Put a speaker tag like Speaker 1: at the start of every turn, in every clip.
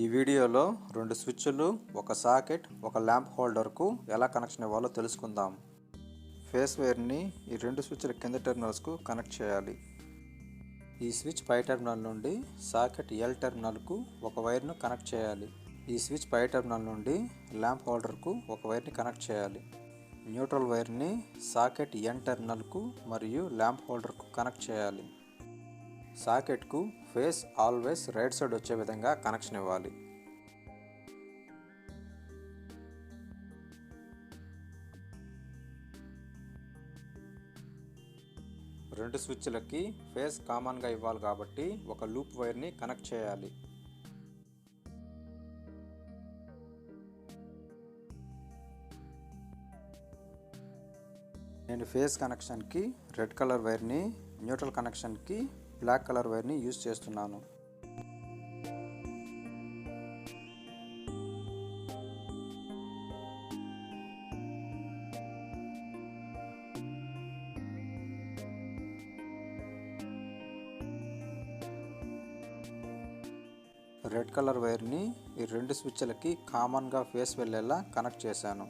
Speaker 1: ఈ వీడియోలో రెండు స్విచ్లు, ఒక సాకెట్, ఒక ల్యాంప్ హోల్డర్కు ఎలా కనెక్షన్ ఇవ్వాలో తెలుసుకుందాం. ఫేస్ వైర్ని ఈ రెండు స్విచ్ల కింద టెర్మినల్స్కు కనెక్ట్ చేయాలి. ఈ స్విచ్ పై టెర్మినల్ నుండి సాకెట్ ఎల్ టెర్మినల్కు ఒక వైర్ను కనెక్ట్ చేయాలి. ఈ స్విచ్ పై టెర్మినల్ నుండి ల్యాంప్ హోల్డర్కు ఒక వైర్ని కనెక్ట్ చేయాలి. న్యూట్రల్ వైర్ని సాకెట్ ఎన్ టెర్మినల్కు మరియు ల్యాంప్ హోల్డర్కు కనెక్ట్ చేయాలి. సాకెట్కు ఫేస్ ఆల్వేస్ రైట్ సైడ్ వచ్చే విధంగా కనెక్షన్ ఇవ్వాలి. రెండు స్విచ్లకి ఫేస్ కామన్గా ఇవ్వాలి కాబట్టి ఒక లూప్ వైర్ని కనెక్ట్ చేయాలి. నేను ఫేస్ కనెక్షన్కి రెడ్ కలర్ వైర్ని, న్యూట్రల్ కనెక్షన్కి బ్లాక్ కలర్ వైర్ని యూజ్ చేస్తున్నాను. రెడ్ కలర్ వైర్ని ఈ రెండు స్విచ్లకి కామన్గా ఫేస్ వెళ్ళేలా కనెక్ట్ చేశాను.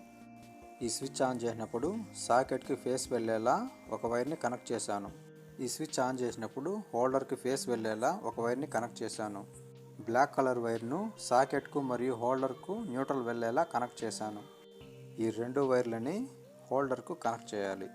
Speaker 1: ఈ స్విచ్ ఆన్ చేసినప్పుడు సాకెట్కి ఫేస్ వెళ్ళేలా ఒక వైర్ని కనెక్ట్ చేశాను. ఈ స్విచ్ ఆన్ చేసినప్పుడు హోల్డర్కి ఫేస్ వెళ్ళేలా ఒక వైర్ని కనెక్ట్ చేశాను. బ్లాక్ కలర్ వైర్ను సాకెట్కు మరియు హోల్డర్కు న్యూట్రల్ వెళ్ళేలా కనెక్ట్ చేశాను. ఈ రెండు వైర్లని హోల్డర్కు కనెక్ట్ చేయాలి.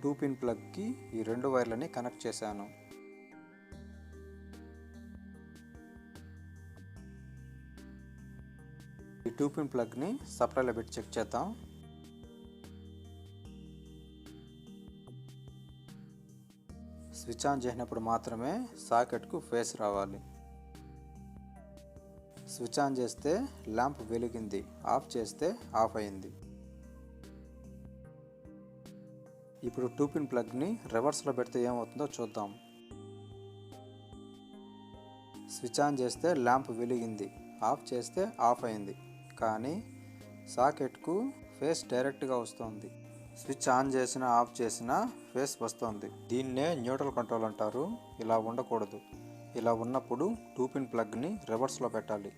Speaker 1: టూ పిన్ ప్లగ్కి ఈ రెండు వైర్లని కనెక్ట్ చేశాను. ఈ టూ పిన్ ప్లగ్ని సప్లైలో పెట్టి చెక్ చేద్దాం. స్విచ్ ఆన్ చేసినప్పుడు మాత్రమే సాకెట్కు ఫేస్ రావాలి. స్విచ్ ఆన్ చేస్తే ల్యాంప్ వెలిగింది, ఆఫ్ చేస్తే ఆఫ్ అయింది. ఇప్పుడు టూ పిన్ ప్లగ్ని రివర్స్లో పెడితే ఏమవుతుందో చూద్దాం. స్విచ్ ఆన్ చేస్తే ల్యాంప్ వెలిగింది, ఆఫ్ చేస్తే ఆఫ్ అయింది, కానీ సాకెట్కు ఫేస్ డైరెక్ట్గా వస్తుంది. స్విచ్ ఆన్ చేసినా ఆఫ్ చేసినా ఫేస్ వస్తుంది. దీన్నే న్యూట్రల్ కంట్రోల్ అంటారు. ఇలా ఉండకూడదు. ఇలా ఉన్నప్పుడు టూ పిన్ ప్లగ్ని రివర్స్లో పెట్టాలి.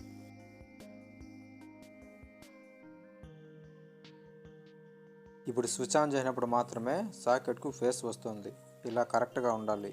Speaker 1: ఇప్పుడు స్విచ్ ఆన్ చేసినప్పుడు మాత్రమే సాకెట్కు ఫేస్ వస్తుంది. ఇలా కరెక్ట్గా ఉండాలి.